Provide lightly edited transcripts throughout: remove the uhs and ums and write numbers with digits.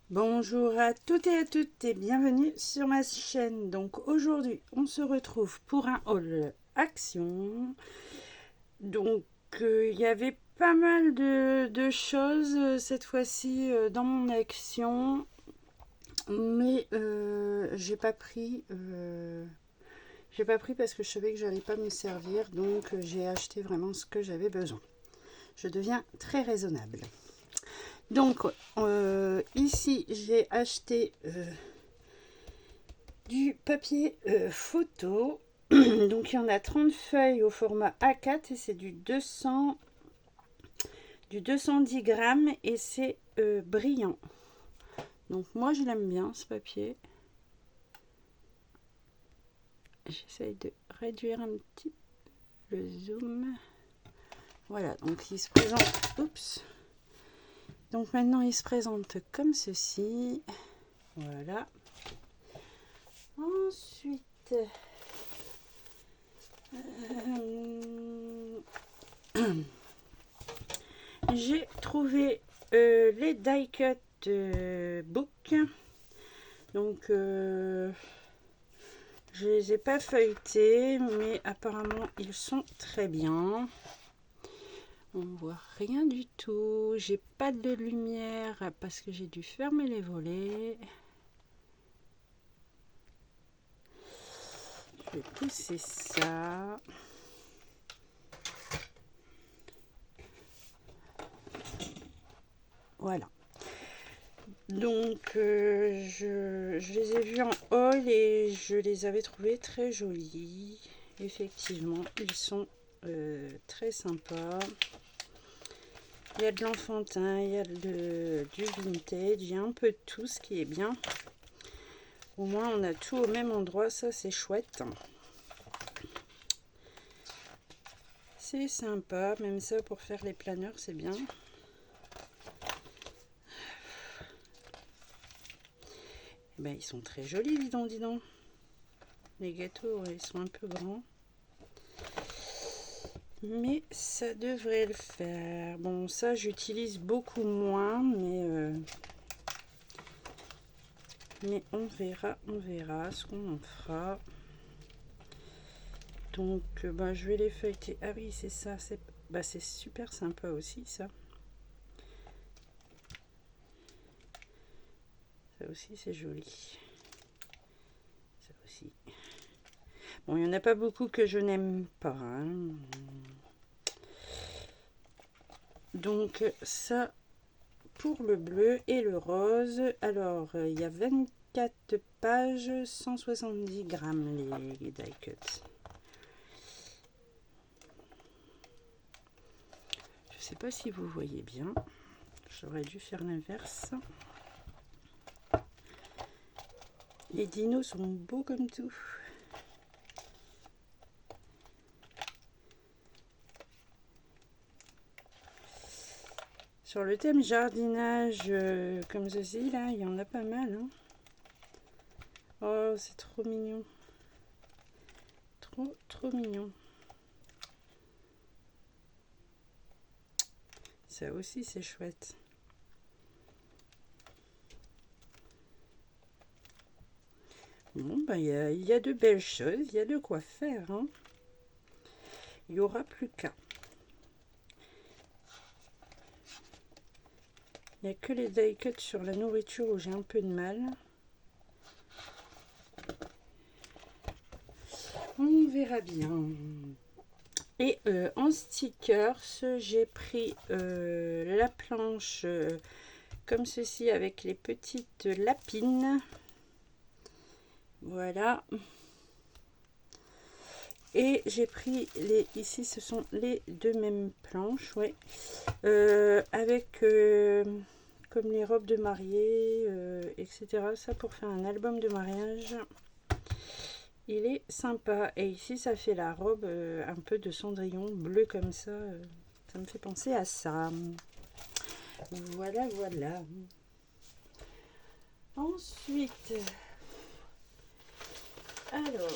Bonjour à toutes et à toutes et bienvenue sur ma chaîne. Donc aujourd'hui on se retrouve pour un haul action. Donc il y avait pas mal de choses cette fois-ci dans mon action, mais j'ai pas pris parce que je savais que j'allais pas me servir, donc j'ai acheté vraiment ce que j'avais besoin. Je deviens très raisonnable. Donc ici j'ai acheté du papier photo. Donc il y en a 30 feuilles au format A4 et c'est du 210 grammes et c'est brillant. Donc moi je l'aime bien ce papier. J'essaye de réduire un petit peu le zoom. Voilà, donc il se présente. Oups. Donc maintenant il se présente comme ceci. Voilà. Ensuite, j'ai trouvé les die cut book. Donc je les ai pas feuilletés, mais apparemment ils sont très bien. On voit rien du tout. J'ai pas de lumière parce que j'ai dû fermer les volets. Je vais pousser ça. Voilà. Donc je les ai vus en haul et je les avais trouvés très jolis. Effectivement, ils sont très sympas. Il y a de l'enfantin, il y a du vintage, il y a un peu de tout, ce qui est bien. Au moins on a tout au même endroit, ça c'est chouette. C'est sympa, même ça pour faire les planeurs c'est bien. Ben, ils sont très jolis, dis donc. Les gâteaux, ils sont un peu grands. Mais ça devrait le faire. Bon, ça, j'utilise beaucoup moins, mais on verra ce qu'on en fera. Donc, je vais les feuilleter. Ah oui, c'est ça. C'est super sympa aussi, ça. Ça aussi, c'est joli. Ça aussi. Bon, il n'y en a pas beaucoup que je n'aime pas. Hein. Donc, ça, pour le bleu et le rose. Alors, il y a 24 pages, 170 grammes les die cuts. Je sais pas si vous voyez bien. J'aurais dû faire l'inverse. Les dinos sont beaux comme tout. Sur le thème jardinage comme ceci, là, il y en a pas mal. Hein. Oh, c'est trop mignon. Trop mignon. Ça aussi, c'est chouette. Bon, il y a de belles choses, il y a de quoi faire. Hein. Il n'y aura plus qu'à. Il n'y a que les die cuts sur la nourriture où j'ai un peu de mal. On verra bien. Et en stickers, j'ai pris la planche comme ceci avec les petites lapines. Voilà. Et j'ai pris ici ce sont les deux mêmes planches, ouais. Avec comme les robes de mariée, etc. Ça pour faire un album de mariage. Il est sympa. Et ici ça fait la robe un peu de Cendrillon, bleu comme ça. Ça me fait penser à ça. Voilà. Ensuite, alors,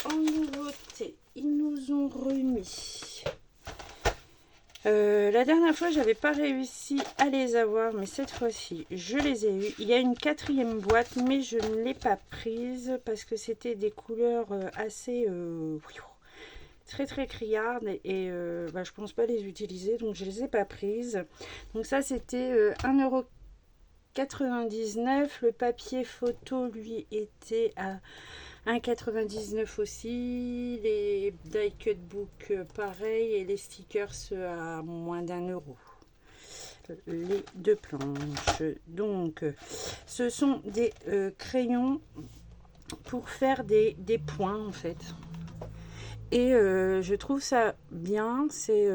en nouveauté, ils nous ont remis La dernière fois, j'avais pas réussi à les avoir, mais cette fois-ci, je les ai eus. Il y a une 4e boîte, mais je ne l'ai pas prise parce que c'était des couleurs assez très très criardes et bah, je pense pas les utiliser, donc je les ai pas prises. Donc ça, c'était 1,99 €. Le papier photo, lui, était à 1,99 € aussi. Les die cut book, pareil. Et les stickers à moins d'1 €. Les 2 planches. Donc, ce sont des crayons pour faire des points, en fait. Et je trouve ça bien. C'est...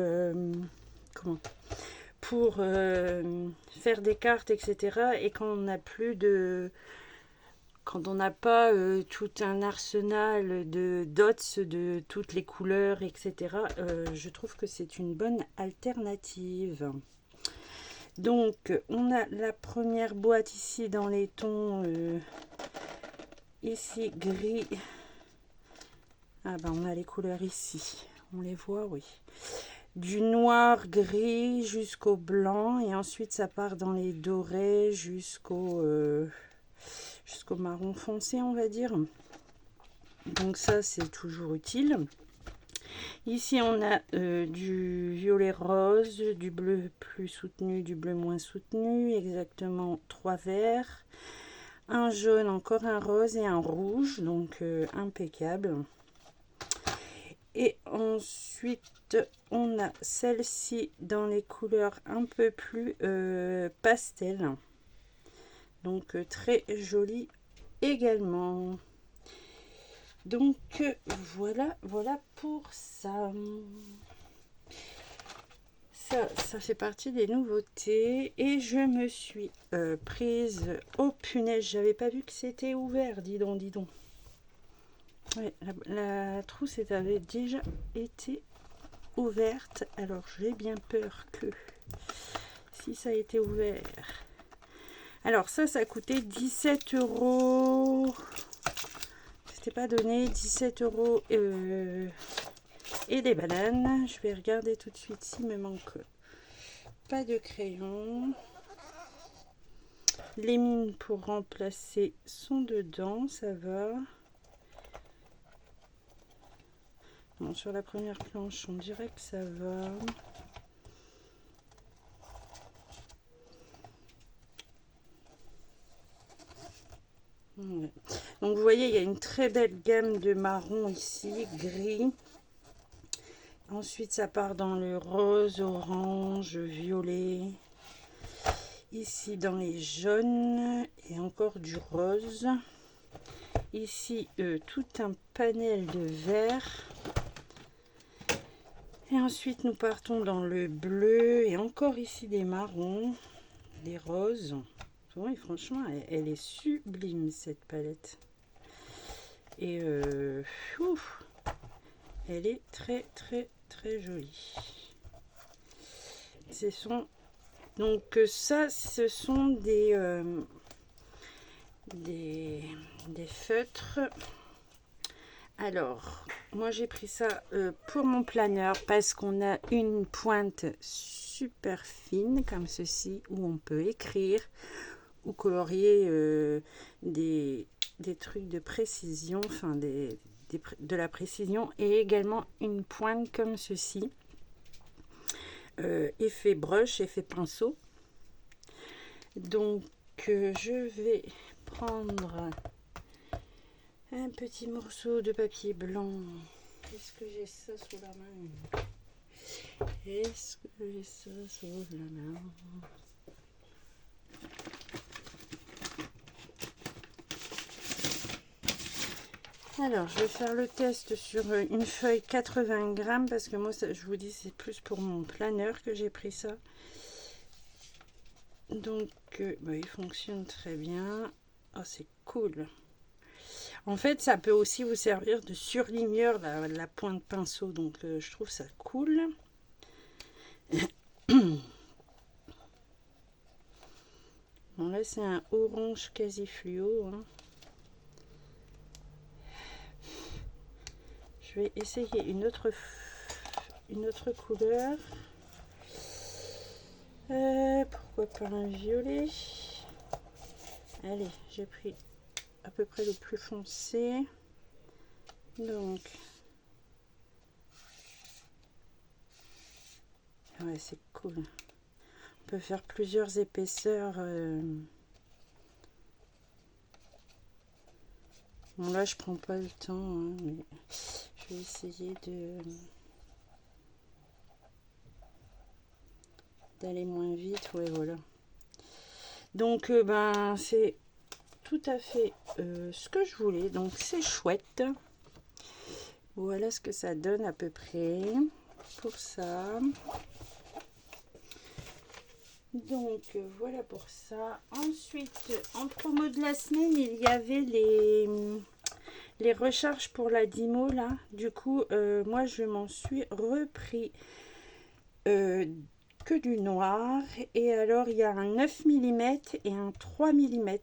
comment pour faire des cartes, etc. Et quand on n'a plus de... Quand on n'a pas tout un arsenal de dots de toutes les couleurs, etc., je trouve que c'est une bonne alternative. Donc, on a la première boîte ici dans les tons, ici gris. Ah ben, on a les couleurs ici. On les voit, oui. Du noir gris jusqu'au blanc. Et ensuite, ça part dans les dorés jusqu'au marron foncé, on va dire. Donc ça, c'est toujours utile. Ici, on a du violet rose, du bleu plus soutenu, du bleu moins soutenu, exactement 3 verts, un jaune, encore un rose et un rouge, donc impeccable. Et ensuite, on a celle-ci dans les couleurs un peu plus pastel, donc très jolie également. Donc voilà pour ça. Ça fait partie des nouveautés. Et je me suis prise... Oh punaise, j'avais pas vu que c'était ouvert, dis donc, dis donc. Ouais, la trousse avait déjà été ouverte. Alors j'ai bien peur que si ça a été ouvert. Alors ça coûtait 17 €. C'était pas donné, 17 € et des bananes. Je vais regarder tout de suite s'il me manque pas de crayon. Les mines pour remplacer sont dedans, ça va. Bon, sur la première planche, on dirait que ça va. Ouais. Donc vous voyez, il y a une très belle gamme de marron ici, gris. Ensuite, ça part dans le rose, orange, violet. Ici, dans les jaunes et encore du rose. Ici, tout un panel de vert. Et ensuite, nous partons dans le bleu et encore ici des marrons, des roses. Oui, franchement, elle est sublime cette palette. Et ouf, elle est très très très jolie. Donc ça, ce sont des feutres. Alors, moi j'ai pris ça pour mon planeur parce qu'on a une pointe super fine comme ceci où on peut écrire ou colorier des trucs de précision, enfin de la précision, et également une pointe comme ceci, effet brush, effet pinceau. Donc je vais prendre un petit morceau de papier blanc. Est-ce que j'ai ça sous la main? Est-ce que j'ai ça sous la main? Alors, je vais faire le test sur une feuille 80 grammes parce que moi, ça, je vous dis, c'est plus pour mon planeur que j'ai pris ça. Donc, bah, il fonctionne très bien. Oh, c'est cool. En fait, ça peut aussi vous servir de surligneur, la pointe pinceau. Donc, je trouve ça cool. Bon, là, c'est un orange quasi fluo. Hein. Je vais essayer une autre couleur. Pourquoi pas un violet? Allez, j'ai pris à peu près le plus foncé. Donc, ouais, c'est cool. On peut faire plusieurs épaisseurs. Bon, là, je prends pas le temps, hein, mais je vais essayer d'aller moins vite. Ouais, voilà. Donc, ben, c'est tout à fait ce que je voulais. Donc, c'est chouette. Voilà ce que ça donne à peu près pour ça. Donc, voilà pour ça. Ensuite, en promo de la semaine, il y avait les recharges pour la Dymo, là. Du coup, moi, je m'en suis repris que du noir. Et alors, il y a un 9 mm et un 3 mm.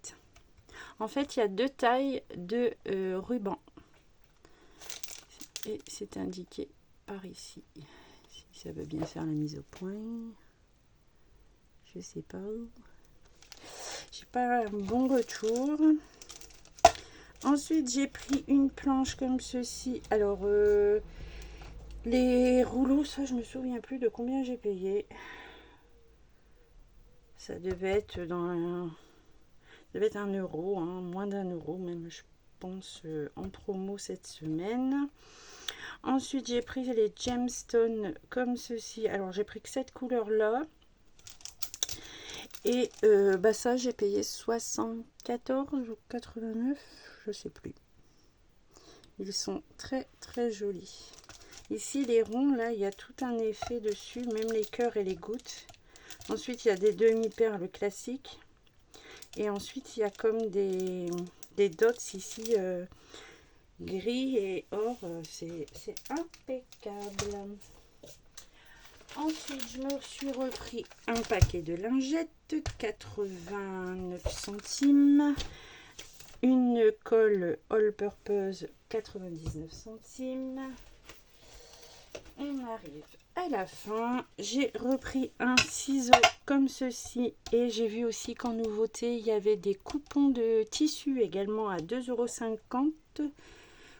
En fait, il y a deux tailles de ruban. Et c'est indiqué par ici. Si ça veut bien faire la mise au point. Je sais pas. J'ai pas un bon retour. Ensuite, j'ai pris une planche comme ceci. Alors, les rouleaux, ça, je me souviens plus de combien j'ai payé. Ça devait être un euro, hein, moins d'un euro même, je pense, en promo cette semaine. Ensuite, j'ai pris les gemstones comme ceci. Alors, j'ai pris que cette couleur-là. Et bah ça, j'ai payé 74 ou 89, je sais plus. Ils sont très très jolis. Ici, les ronds, là, il y a tout un effet dessus, même les cœurs et les gouttes. Ensuite, il y a des demi-perles classiques. Et ensuite, il y a comme des dots ici, gris et or. C'est impeccable. Ensuite, je me suis repris un paquet de lingettes, 89 centimes. Une colle all purpose, 99 centimes. On arrive à la fin. J'ai repris un ciseau comme ceci. Et j'ai vu aussi qu'en nouveauté, il y avait des coupons de tissu également à 2,50 €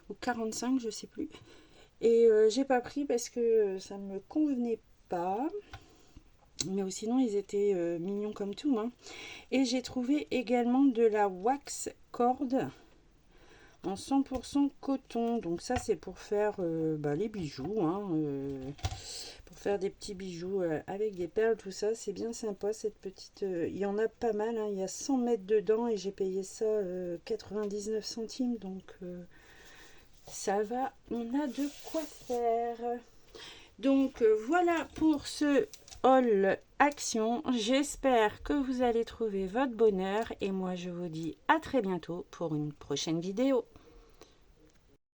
ou 45, je sais plus. Et j'ai pas pris parce que ça me convenait pas. Mais sinon, ils étaient mignons comme tout. Hein. Et j'ai trouvé également de la wax corde en 100% coton. Donc ça, c'est pour faire les bijoux. Hein, pour faire des petits bijoux avec des perles, tout ça. C'est bien sympa, cette petite... il y en a pas mal. Hein, il y a 100 mètres dedans et j'ai payé ça 99 centimes. Donc ça va, on a de quoi faire. Donc voilà pour ce haul action. J'espère que vous allez trouver votre bonheur et moi je vous dis à très bientôt pour une prochaine vidéo.